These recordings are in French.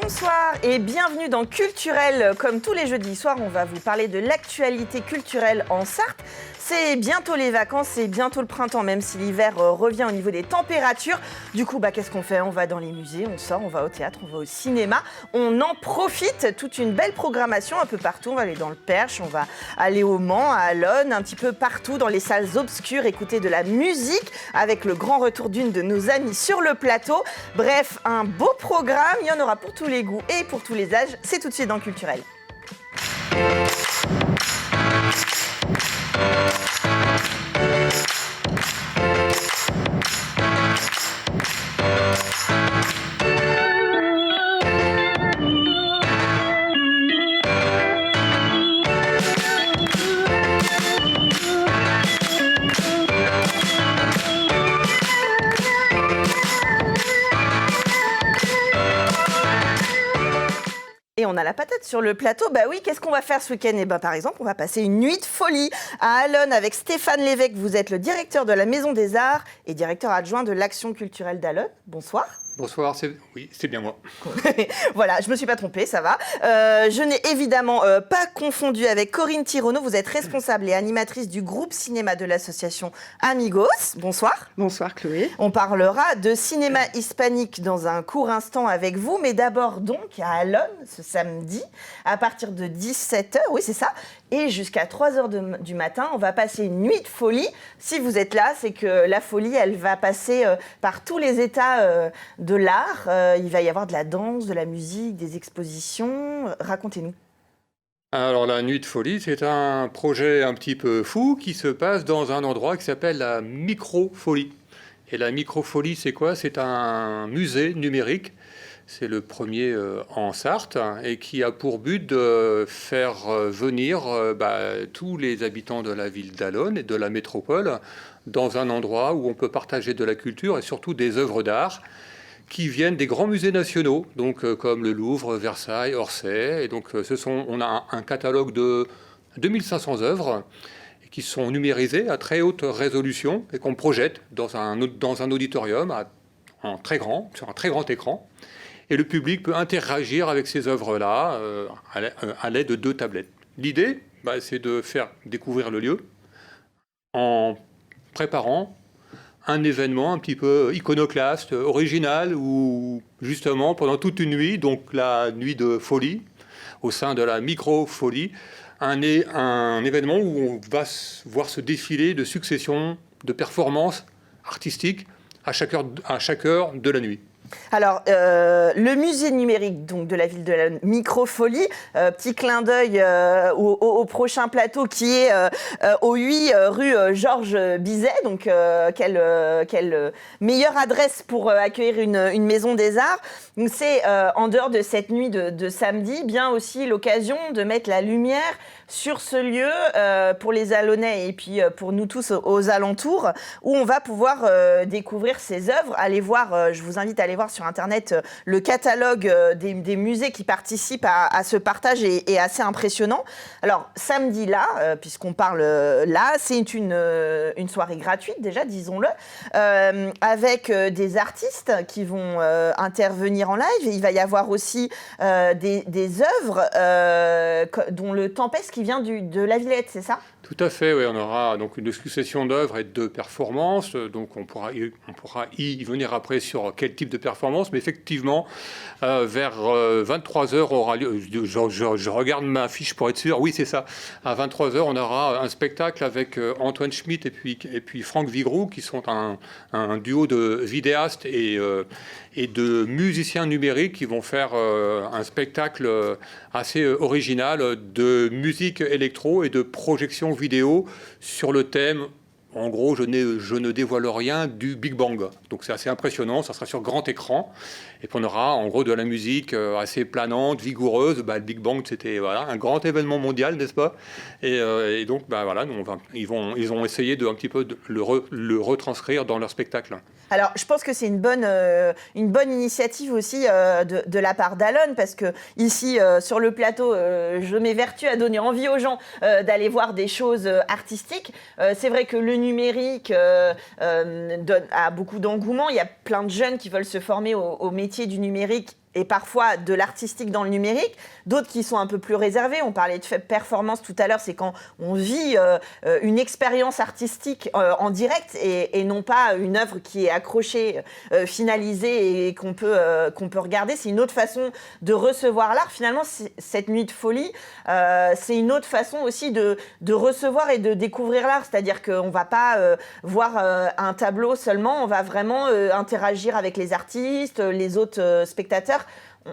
Bonsoir et bienvenue dans Culturel. Comme tous les jeudis soirs, on va vous parler de l'actualité culturelle en Sarthe. C'est bientôt les vacances, c'est bientôt le printemps, même si l'hiver revient au niveau des températures. Du coup, qu'est-ce qu'on fait? On va dans les musées, on sort, on va au théâtre, on va au cinéma. On en profite, toute une belle programmation un peu partout. On va aller dans le Perche, on va aller au Mans, à Allonne, un petit peu partout dans les salles obscures, écouter de la musique avec le grand retour d'une de nos amies sur le plateau. Bref, un beau programme, il y en aura pour tous les goûts et pour tous les âges. C'est tout de suite dans Culturel. Et on a la patate sur le plateau. Oui, qu'est-ce qu'on va faire ce week-end? Par exemple, on va passer une nuit de folie à Allonne avec Stéphane Lévesque. Vous êtes le directeur de la Maison des Arts et directeur adjoint de l'Action culturelle d'Allonne. Bonsoir. Bonsoir, c'est bien moi. Voilà, je ne me suis pas trompée, ça va. Je n'ai évidemment pas confondu avec Corinne Thironneau. Vous êtes responsable et animatrice du groupe cinéma de l'association Amigos. Bonsoir. Bonsoir Chloé. On parlera de cinéma hispanique dans un court instant avec vous, mais d'abord donc à Allonne, ce samedi, à partir de 17h, oui c'est ça, et jusqu'à 3h du matin, on va passer une nuit de folie. Si vous êtes là, c'est que la folie, elle va passer par tous les états de l'art. Il va y avoir de la danse, de la musique, des expositions. Racontez-nous. Alors la Nuit de Folie, c'est un projet un petit peu fou qui se passe dans un endroit qui s'appelle la Microfolie. Et la Microfolie, c'est quoi? C'est un musée numérique. C'est le premier en Sarthe et qui a pour but de faire venir tous les habitants de la ville d'Allonne et de la métropole dans un endroit où on peut partager de la culture et surtout des œuvres d'art qui viennent des grands musées nationaux, donc comme le Louvre, Versailles, Orsay. Et donc on a un catalogue de 2500 œuvres qui sont numérisées à très haute résolution et qu'on projette dans un auditorium sur un très grand écran. Et le public peut interagir avec ces œuvres-là à l'aide de 2 tablettes. L'idée, c'est de faire découvrir le lieu en préparant un événement un petit peu iconoclaste, original, où justement pendant toute une nuit, donc la nuit de folie, au sein de la Microfolie, un événement où on va voir se défiler de successions de performances artistiques à chaque heure de la nuit. Alors, le musée numérique donc, de la ville de la Microfolie, petit clin d'œil au prochain plateau qui est au 8 rue Georges Bizet. Donc, quelle meilleure adresse pour accueillir une maison des arts. Donc, c'est en dehors de cette nuit de samedi, bien aussi l'occasion de mettre la lumière sur ce lieu pour les Allonnais et puis pour nous tous aux alentours, où on va pouvoir découvrir ces œuvres. Je vous invite à aller voir sur Internet le catalogue des musées qui participent à ce partage est assez impressionnant. Alors, samedi là, puisqu'on parle là, c'est une soirée gratuite déjà, disons-le, avec des artistes qui vont intervenir en live. Et il va y avoir aussi des œuvres dont le Tempest qui vient de la Villette, c'est ça? Tout à fait, oui. On aura donc une succession d'œuvres et de performances. Donc on pourra y venir après sur quel type de performance. Mais effectivement, vers 23h aura lieu. Je regarde ma fiche pour être sûr. Oui, c'est ça. À 23h, on aura un spectacle avec Antoine Schmitt et puis Franck Vigroux, qui sont un duo de vidéastes et de musiciens numériques qui vont faire un spectacle assez original de musique électro et de projection vidéo sur le thème, en gros, je ne dévoile rien, du Big Bang. Donc c'est assez impressionnant, ça sera sur grand écran. Et puis on aura en gros de la musique assez planante, vigoureuse. Le Big Bang, c'était un grand événement mondial, n'est-ce pas? Et donc ils ont essayé de un petit peu de le retranscrire dans leur spectacle. Alors, je pense que c'est une bonne initiative aussi de la part d'Allonne, parce que ici, sur le plateau, je m'évertue à donner envie aux gens d'aller voir des choses artistiques. C'est vrai que le numérique a beaucoup d'engouement. Il y a plein de jeunes qui veulent se former au métier du numérique et parfois de l'artistique dans le numérique, d'autres qui sont un peu plus réservés. On parlait de performance tout à l'heure, c'est quand on vit une expérience artistique en direct et non pas une œuvre qui est accrochée, finalisée et qu'on peut regarder. C'est une autre façon de recevoir l'art. Finalement, cette nuit de folie, c'est une autre façon aussi de recevoir et de découvrir l'art. C'est-à-dire qu'on ne va pas voir un tableau seulement, on va vraiment interagir avec les artistes, les autres spectateurs.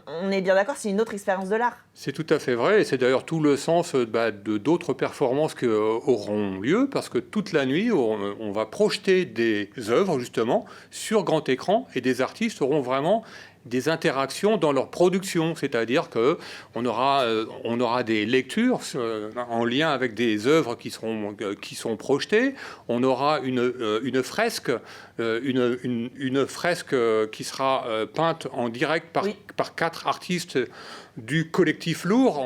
On est bien d'accord, c'est une autre expérience de l'art. C'est tout à fait vrai, et c'est d'ailleurs tout le sens de d'autres performances qui auront lieu, parce que toute la nuit, on va projeter des œuvres, justement, sur grand écran, et des artistes auront vraiment des interactions dans leur production, c'est-à-dire qu'on aura des lectures en lien avec des œuvres qui sont projetées, on aura une fresque, une fresque qui sera peinte en direct par 4 artistes du collectif Lourd,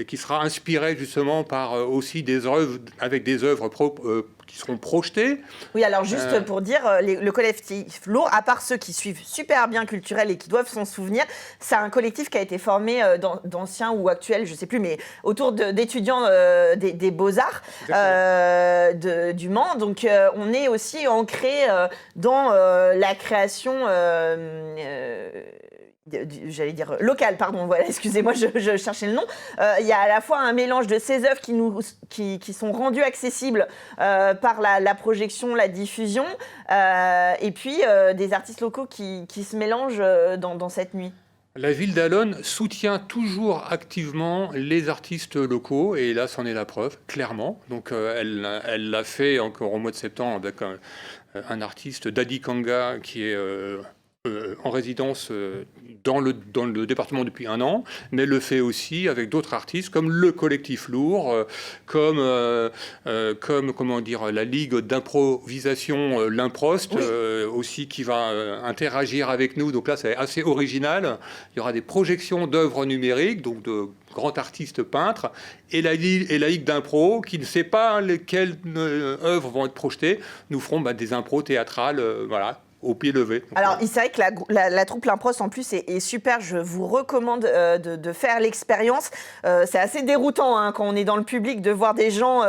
qui sera inspiré justement par aussi des œuvres, avec des œuvres qui seront projetées. Oui, alors juste pour dire, le collectif Lourd, à part ceux qui suivent super bien Culturel et qui doivent s'en souvenir, c'est un collectif qui a été formé d'anciens ou actuels, je ne sais plus, mais autour d'étudiants des Beaux-Arts du Mans. Donc on est aussi ancré dans la création... j'allais dire local, pardon, voilà, excusez-moi, je cherchais le nom. Il y a à la fois un mélange de ces œuvres qui sont rendues accessibles par la projection, la diffusion, et puis des artistes locaux qui se mélangent dans cette nuit. La ville d'Allonne soutient toujours activement les artistes locaux, et là, c'en est la preuve, clairement. Donc, elle l'a fait encore au mois de septembre avec un artiste, Daddy Kanga, qui est... en résidence dans le département depuis 1 an, mais le fait aussi avec d'autres artistes comme le collectif Lourd, comme comment dire, la ligue d'improvisation l'Improst, aussi qui va interagir avec nous. Donc là, c'est assez original. Il y aura des projections d'œuvres numériques, donc de grands artistes peintres, et la ligue d'impro, qui ne sait pas lesquelles œuvres vont être projetées, nous ferons des impros théâtrales, voilà, au pied levé. Alors, c'est vrai que la troupe L'Improst, en plus, est super. Je vous recommande de faire l'expérience. C'est assez déroutant quand on est dans le public de voir des gens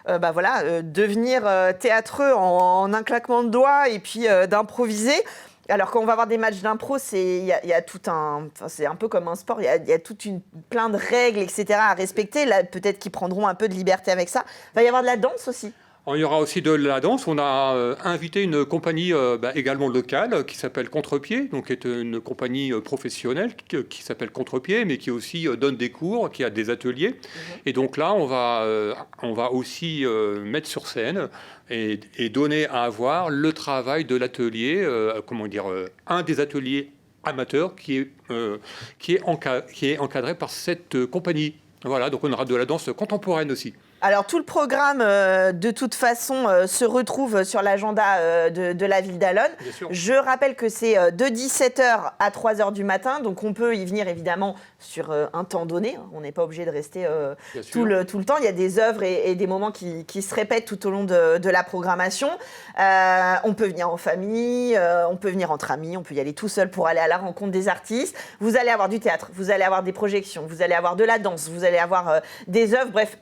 devenir théâtreux en un claquement de doigts et puis d'improviser. Alors, quand on va voir des matchs d'impro, il y a tout c'est un peu comme un sport, il y a plein de règles, etc. à respecter. Là, peut-être qu'ils prendront un peu de liberté avec ça. Il va y avoir de la danse aussi. Il y aura aussi de la danse. On a invité une compagnie également locale qui s'appelle Contrepied, donc qui est une compagnie professionnelle qui s'appelle Contrepied, mais qui aussi donne des cours, qui a des ateliers. Et donc là, on va aussi mettre sur scène et donner à voir le travail de l'atelier, un des ateliers amateurs qui est encadré par cette compagnie. Voilà, donc on aura de la danse contemporaine aussi. Alors, tout le programme, de toute façon, se retrouve sur l'agenda de la ville d'Allonne. Je rappelle que c'est de 17h à 3h du matin, donc on peut y venir évidemment sur un temps donné. On n'est pas obligé de rester tout le temps. Il y a des œuvres et des moments qui se répètent tout au long de la programmation. On peut venir en famille, on peut venir entre amis, on peut y aller tout seul pour aller à la rencontre des artistes. Vous allez avoir du théâtre, vous allez avoir des projections, vous allez avoir de la danse, vous allez avoir des œuvres, bref...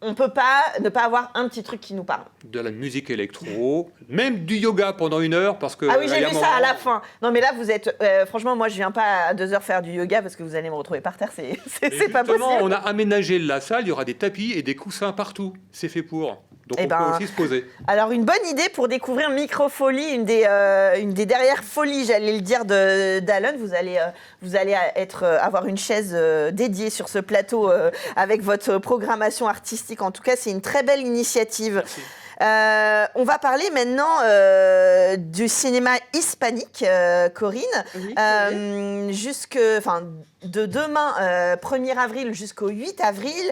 On ne peut pas ne pas avoir un petit truc qui nous parle. De la musique électro, même du yoga pendant 1 heure. Parce que, ah oui, j'ai vu ça à la fin. Non, mais là, vous êtes... franchement, moi, je ne viens pas à 2 heures faire du yoga parce que vous allez me retrouver par terre. C'est pas possible. On a aménagé la salle. Il y aura des tapis et des coussins partout. C'est fait pour. Donc, on peut aussi se poser. Alors, une bonne idée pour découvrir Microfolie, une des dernières folies, j'allais le dire, d'Allonne. Vous allez avoir une chaise dédiée sur ce plateau avec votre programmation artistique. En tout cas, c'est une très belle initiative. Merci. On va parler maintenant du cinéma hispanique, Corinne. Oui, de demain, 1er avril jusqu'au 8 avril,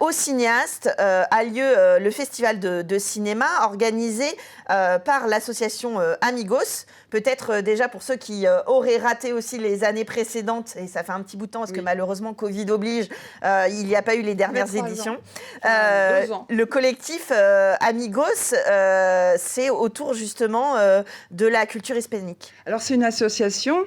au Cinéaste a lieu le festival de cinéma organisé par l'association Amigos. Peut-être déjà pour ceux qui auraient raté aussi les années précédentes, et ça fait un petit bout de temps parce que malheureusement Covid oblige, il n'y a pas eu les dernières éditions. 2 ans. Le collectif Amigos, c'est autour justement de la culture hispanique? Alors, c'est une association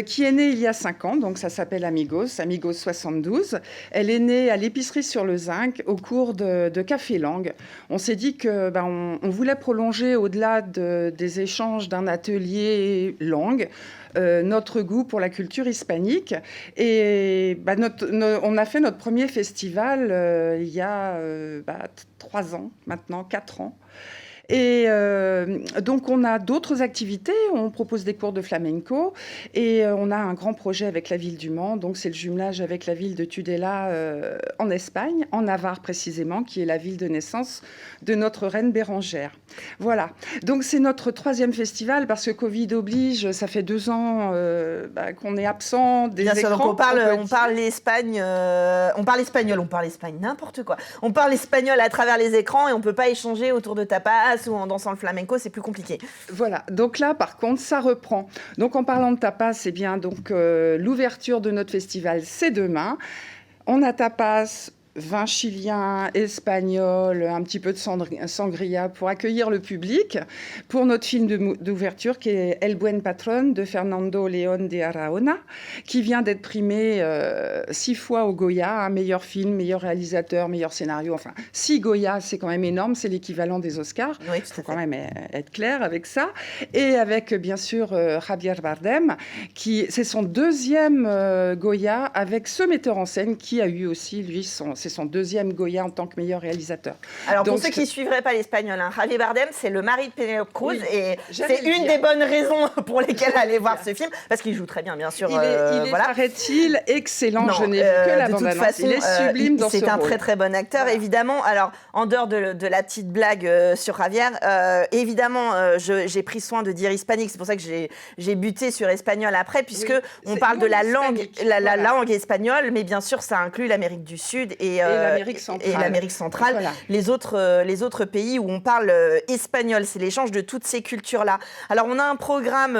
qui est née il y a 5 ans, donc ça s'appelle Amigos, Amigos 72. Elle est née à l'épicerie sur le Zinc au cours de Café Langue. On s'est dit que on voulait prolonger au-delà des échanges d'un atelier langue, notre goût pour la culture hispanique. Et on a fait notre premier festival il y a 3 ans, maintenant 4 ans. Et donc, on a d'autres activités. On propose des cours de flamenco et on a un grand projet avec la ville du Mans. Donc, c'est le jumelage avec la ville de Tudela en Espagne, en Navarre précisément, qui est la ville de naissance de notre reine Bérengère. Voilà. Donc, c'est notre 3e festival parce que Covid oblige. Ça fait 2 ans qu'on est absent des Bien sûr, écrans. donc on parle l'Espagne, on parle espagne, n'importe quoi. On parle espagnol à travers les écrans et on peut pas échanger autour de tapas ou en dansant le flamenco, c'est plus compliqué. Voilà, donc là, par contre, ça reprend. Donc, en parlant de tapas, c'est bien donc l'ouverture de notre festival, c'est demain. On a tapas, vin chilien, espagnol, un petit peu de sangria pour accueillir le public pour notre film d'ouverture qui est El Buen Patrón de Fernando León de Araona, qui vient d'être primé 6 fois au Goya, meilleur film, meilleur réalisateur, meilleur scénario, enfin 6 Goya, c'est quand même énorme, c'est l'équivalent des Oscars. Oui, il faut quand même être clair avec ça. Et avec bien sûr Javier Bardem, c'est son 2e Goya avec ce metteur en scène qui a eu aussi, lui, c'est son 2e Goya en tant que meilleur réalisateur. Alors, pour ceux qui ne suivraient pas l'espagnol, Javier Bardem, c'est le mari de Penélope Cruz, oui, et c'est une des bonnes raisons pour lesquelles aller voir ce film, parce qu'il joue très bien, bien sûr. Il est paraît-il, excellent. Je n'ai vu que la bande-annonce. Il est sublime dans ce rôle. C'est un très, très bon acteur, voilà. Évidemment. Alors, en dehors de la petite blague sur Javier, évidemment, j'ai pris soin de dire hispanique. C'est pour ça que j'ai buté sur espagnol après, puisque on parle de la langue, la langue espagnole, mais bien sûr, ça inclut l'Amérique du Sud et l'Amérique centrale. Voilà. Les autres pays où on parle espagnol. C'est l'échange de toutes ces cultures-là. Alors, on a un programme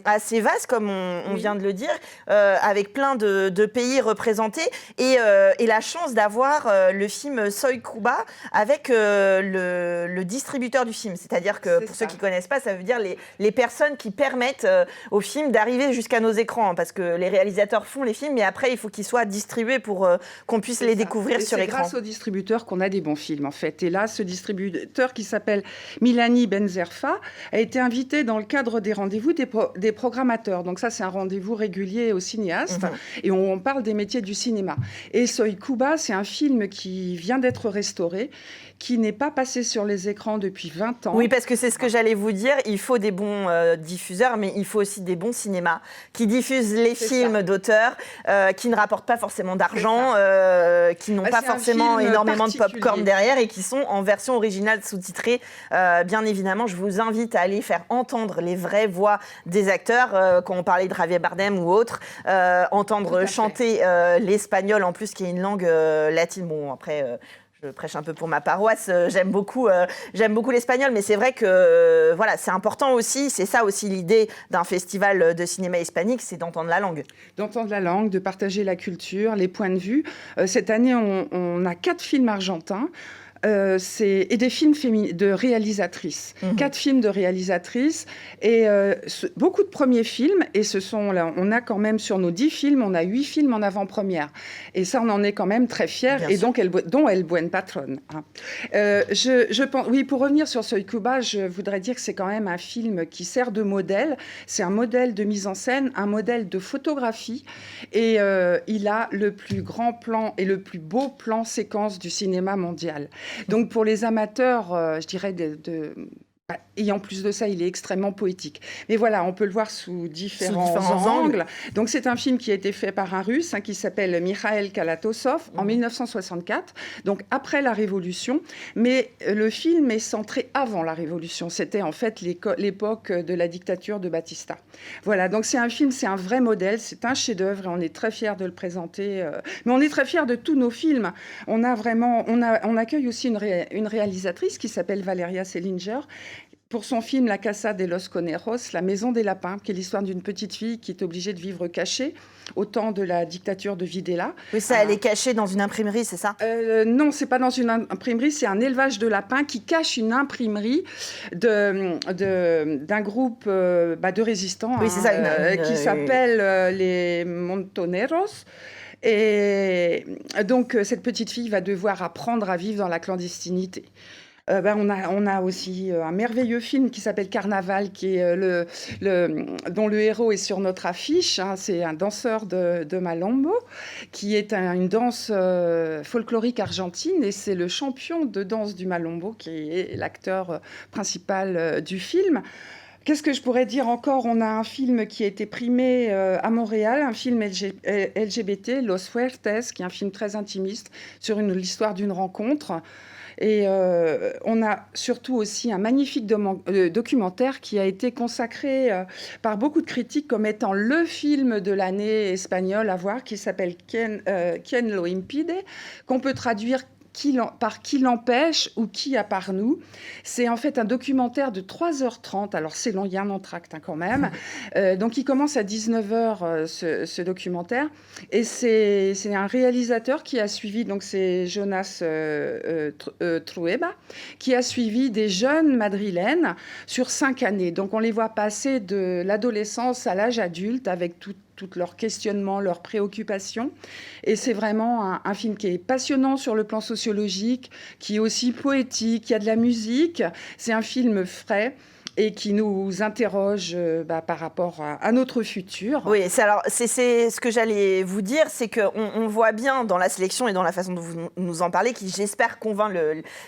assez vaste, comme on vient de le dire, avec plein de pays représentés et la chance d'avoir le film Soy Cuba avec le distributeur du film. C'est-à-dire que, pour ceux qui ne connaissent pas, ça veut dire les personnes qui permettent au film d'arriver jusqu'à nos écrans. Parce que les réalisateurs font les films, mais après, il faut qu'ils soient distribués pour qu'on puisse les découvrir sur écran. C'est grâce au distributeur qu'on a des bons films, en fait. Et là, ce distributeur qui s'appelle Milani Benzerfa a été invité dans le cadre des rendez-vous des programmateurs. Donc ça, c'est un rendez-vous régulier aux cinéastes. Et on parle des métiers du cinéma. Et Soy Cuba, c'est un film qui vient d'être restauré, qui n'est pas passé sur les écrans depuis 20 ans. Oui, parce que c'est ce que j'allais vous dire. Il faut des bons diffuseurs, mais il faut aussi des bons cinémas qui diffusent les films d'auteurs, qui ne rapportent pas forcément d'argent, qui n'ont pas forcément énormément de pop-corn derrière et qui sont en version originale sous-titrée. Bien évidemment, je vous invite à aller faire entendre les vraies voix des acteurs, quand on parlait de Javier Bardem ou autre, entendre chanter l'espagnol, en plus, qui est une langue latine. Bon, après... je prêche un peu pour ma paroisse, j'aime beaucoup l'espagnol, mais c'est vrai que voilà, c'est important aussi, c'est ça aussi l'idée d'un festival de cinéma hispanique, c'est d'entendre la langue. D'entendre la langue, de partager la culture, les points de vue. Cette année, on a 4 films argentins. Et des films de réalisatrices. 4 films de réalisatrices et beaucoup de premiers films. Et on a quand même sur nos 10 films, on a 8 films en avant-première. Et ça, on en est quand même très fiers. Bien et sûr. Donc, dont El Buen Patrón. Je pense, oui, pour revenir sur Soy Cuba, je voudrais dire que c'est quand même un film qui sert de modèle. C'est un modèle de mise en scène, un modèle de photographie. Et il a le plus grand plan et le plus beau plan séquence du cinéma mondial. Donc pour les amateurs, je dirais, et en plus de ça, il est extrêmement poétique. Mais voilà, on peut le voir sous différents angles. Donc c'est un film qui a été fait par un Russe qui s'appelle Mikhail Kalatozov en 1964, donc après la Révolution. Mais le film est centré avant la Révolution. C'était en fait l'époque de la dictature de Batista. Voilà, donc c'est un film, c'est un vrai modèle, c'est un chef-d'œuvre et on est très fiers de le présenter. Mais on est très fiers de tous nos films. On accueille aussi une réalisatrice qui s'appelle Valeria Selinger, pour son film La Casa de los Conejos, La Maison des Lapins, qui est l'histoire d'une petite fille qui est obligée de vivre cachée au temps de la dictature de Videla. Oui, ça, elle est cachée dans une imprimerie, c'est ça? Non, c'est pas dans une imprimerie, c'est un élevage de lapins qui cache une imprimerie d'un groupe de résistants Oui, c'est ça, qui s'appelle les Montoneros. Et donc, cette petite fille va devoir apprendre à vivre dans la clandestinité. On a aussi un merveilleux film qui s'appelle Carnaval, qui est dont le héros est sur notre affiche. Hein. C'est un danseur de Malombo, qui est une danse folklorique argentine, et c'est le champion de danse du Malombo qui est l'acteur principal du film. Qu'est-ce que je pourrais dire encore? On a un film qui a été primé à Montréal, un film LGBT, Los Fuertes, qui est un film très intimiste sur l'histoire d'une rencontre. Et on a surtout aussi un magnifique documentaire qui a été consacré par beaucoup de critiques comme étant le film de l'année espagnole à voir, qui s'appelle Quien lo impide, qu'on peut traduire par qui l'empêche ou qui a par nous. C'est en fait un documentaire de 3h30. Alors c'est long, il y a un entracte quand même. Donc il commence à 19h ce documentaire. Et c'est un réalisateur qui a suivi, donc c'est Jonas Trueba, qui a suivi des jeunes madrilènes sur 5 années. Donc on les voit passer de l'adolescence à l'âge adulte avec tous leurs questionnements, leurs préoccupations. Et c'est vraiment un film qui est passionnant sur le plan sociologique, qui est aussi poétique, il y a de la musique. C'est un film frais et qui nous interroge par rapport à notre futur. Oui, c'est ce que j'allais vous dire, c'est qu'on voit bien dans la sélection et dans la façon dont vous nous en parlez, qui j'espère convainc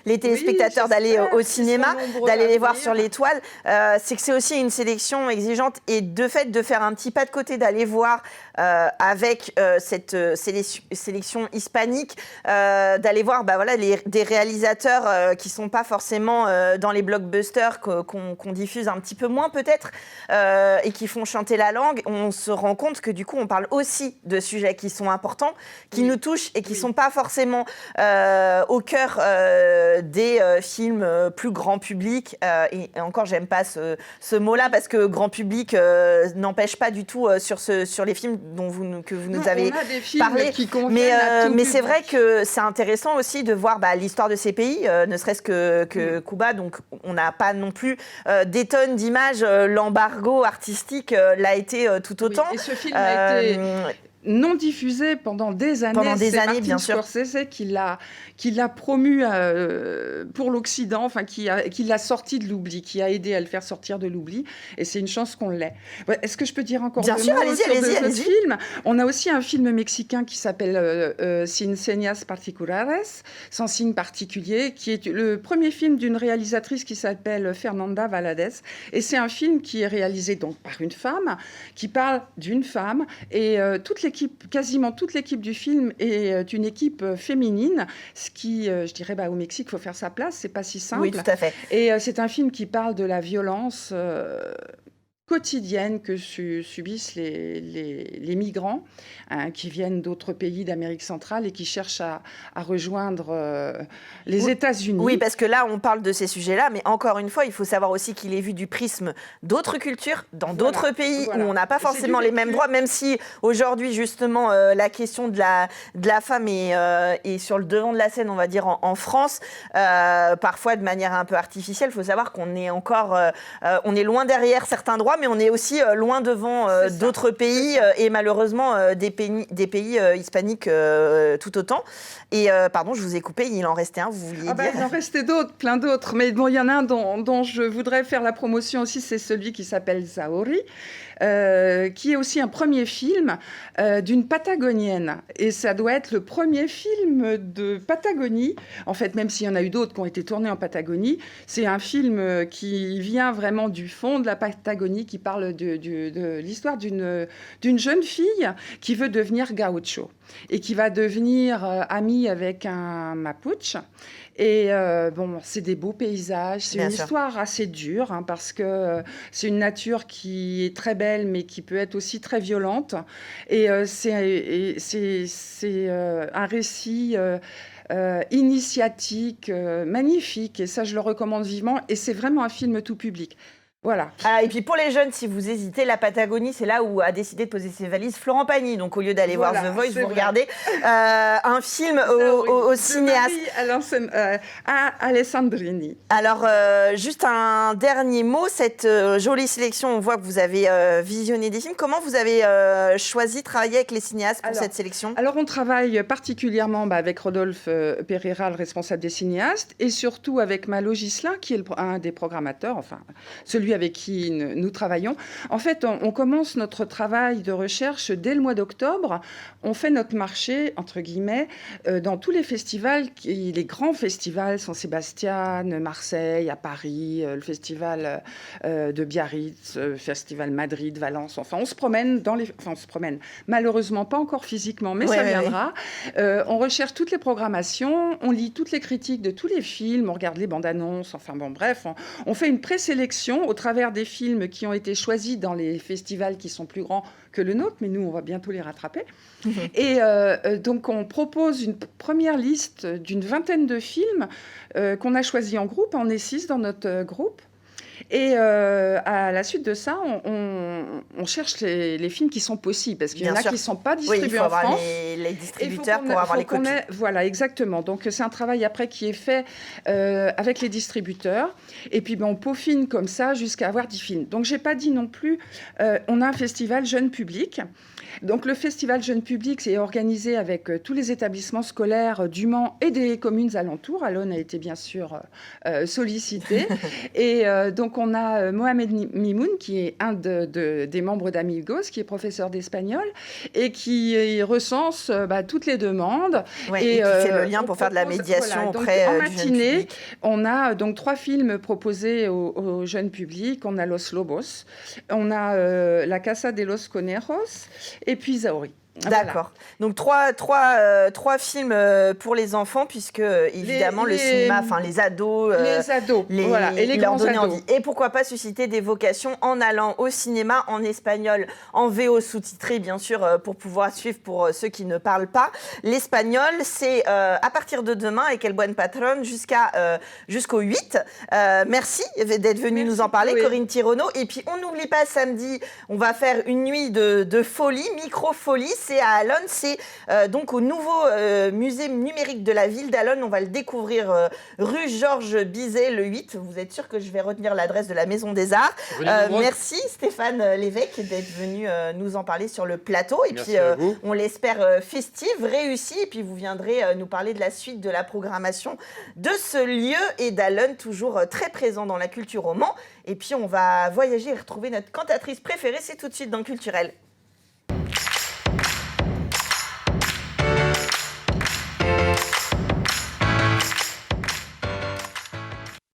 les téléspectateurs d'aller au cinéma, d'aller les voir sur l'étoile, c'est que c'est aussi une sélection exigeante, et de fait de faire un petit pas de côté, d'aller voir avec cette sélection hispanique, d'aller voir des réalisateurs qui ne sont pas forcément dans les blockbusters qu'on diffuse un petit peu moins peut-être, et qui font chanter la langue. On se rend compte que du coup on parle aussi de sujets qui sont importants, qui nous touchent et qui ne sont pas forcément au cœur des films plus grand public, et encore j'aime pas ce mot-là, parce que grand public n'empêche pas du tout sur les films que vous nous avez parlé, mais c'est vrai que c'est intéressant aussi de voir l'histoire de ces pays, ne serait-ce que Cuba. Donc on n'a pas non plus des tonnes d'images, l'embargo artistique l'a été tout autant. Oui, et ce film a été non diffusé pendant des années. C'est Martin bien sûr. Scorsese qui l'a promu pour l'Occident, enfin qui l'a sorti de l'oubli, qui a aidé à le faire sortir de l'oubli. Et c'est une chance qu'on l'ait. Est-ce que je peux dire encore bien deux sûr, mots allez-y, sur allez-y. ce film? On a aussi un film mexicain qui s'appelle Sin Señas Particulares, sans signe particulier, qui est le premier film d'une réalisatrice qui s'appelle Fernanda Valadez. Et c'est un film qui est réalisé donc par une femme, qui parle d'une femme, et quasiment toute l'équipe du film est une équipe féminine, ce qui, je dirais, au Mexique, il faut faire sa place, c'est pas si simple. Oui, tout à fait. Et c'est un film qui parle de la violence quotidienne que subissent les migrants qui viennent d'autres pays d'Amérique centrale et qui cherchent à rejoindre les États-Unis. Oui, parce que là, on parle de ces sujets-là, mais encore une fois, il faut savoir aussi qu'il est vu du prisme d'autres cultures, dans d'autres pays où on n'a pas forcément les mêmes droits, même si aujourd'hui, justement, la question de la femme est sur le devant de la scène, on va dire, en France, parfois de manière un peu artificielle. Il faut savoir qu'on est encore, on est loin derrière certains droits, mais on est aussi loin devant d'autres pays, et malheureusement des pays hispaniques tout autant. Et pardon, je vous ai coupé, il en restait un, vous vouliez dire? Il en restait d'autres, plein d'autres, mais bon, il y en a un dont je voudrais faire la promotion aussi, c'est celui qui s'appelle Zaori, qui est aussi un premier film d'une Patagonienne. Et ça doit être le premier film de Patagonie, en fait, même s'il y en a eu d'autres qui ont été tournés en Patagonie. C'est un film qui vient vraiment du fond de la Patagonie, qui parle de l'histoire d'une jeune fille qui veut devenir gaucho et qui va devenir amie avec un Mapuche. Et c'est des beaux paysages. C'est une histoire assez dure, parce que c'est une nature qui est très belle, mais qui peut être aussi très violente. Et c'est un récit initiatique, magnifique. Et ça, je le recommande vivement. Et c'est vraiment un film tout public. Voilà. Ah, et puis pour les jeunes, si vous hésitez, la Patagonie, c'est là où a décidé de poser ses valises Florent Pagny. Donc au lieu d'aller voir The Voice, vous regardez un film au cinéaste. Alessandrini. Alors, juste un dernier mot, cette jolie sélection, on voit que vous avez visionné des films. Comment vous avez choisi de travailler avec les cinéastes pour cette sélection ? Alors, on travaille particulièrement avec Rodolphe Pereira, le responsable des cinéastes, et surtout avec Malo Ghislain, qui est un des programmateurs, enfin, celui avec qui nous travaillons. En fait, on commence notre travail de recherche dès le mois d'octobre. On fait notre marché, entre guillemets, dans tous les festivals, les grands festivals, San Sébastien, Marseille, à Paris, le festival de Biarritz, festival Madrid, Valence. Enfin, on se promène on se promène. Malheureusement, pas encore physiquement, mais ça viendra. On recherche toutes les programmations, on lit toutes les critiques de tous les films, on regarde les bandes annonces. Enfin bon, bref, on fait une présélection au travers des films qui ont été choisis dans les festivals qui sont plus grands que le nôtre, mais nous, on va bientôt les rattraper. Et donc, on propose une première liste d'une vingtaine de films qu'on a choisis en groupe. On est 6 dans notre groupe. Et à la suite de ça, on cherche les films qui sont possibles, parce qu'il y en a qui ne sont pas distribués en France. Il faut avoir les distributeurs pour avoir les copies. Voilà, exactement. Donc, c'est un travail après qui est fait avec les distributeurs. Et puis, on peaufine comme ça jusqu'à avoir 10 films. Donc, je n'ai pas dit non plus, on a un festival jeune public. Donc, le festival jeune public est organisé avec tous les établissements scolaires du Mans et des communes alentours. Alon a été bien sûr sollicité. Et donc, on a Mohamed Mimoun, qui est un des membres d'Amigos, qui est professeur d'espagnol et qui recense toutes les demandes. Ouais, et qui fait le lien pour faire de la médiation auprès en du matinée, jeune public. On a donc 3 films proposés au jeune public. On a Los Lobos, on a La Casa de los Conejos et puis Zauri. D'accord. Voilà. Donc trois films pour les enfants, puisque évidemment le cinéma, enfin les ados, et les leur grands donner ados. envie. Et pourquoi pas susciter des vocations en allant au cinéma en espagnol, en VO sous-titré bien sûr, pour pouvoir suivre pour ceux qui ne parlent pas l'espagnol. C'est à partir de demain avec El Buen Patron jusqu'au 8. Merci d'être venu nous en parler, Corinne Tironneau. Et puis on n'oublie pas, samedi, on va faire une nuit de folie, micro-folie. C'est à Allonnes, c'est donc au nouveau musée numérique de la ville d'Allonnes. On va le découvrir rue Georges Bizet, le 8. Vous êtes sûr que je vais retenir l'adresse de la Maison des Arts. Merci Stéphane Lévesque d'être venu nous en parler sur le plateau. Et merci puis on l'espère festive, réussie. Et puis vous viendrez nous parler de la suite de la programmation de ce lieu et d'Allonnes, toujours très présent dans la culture au Mans. Et puis on va voyager et retrouver notre cantatrice préférée. C'est tout de suite dans Culturel.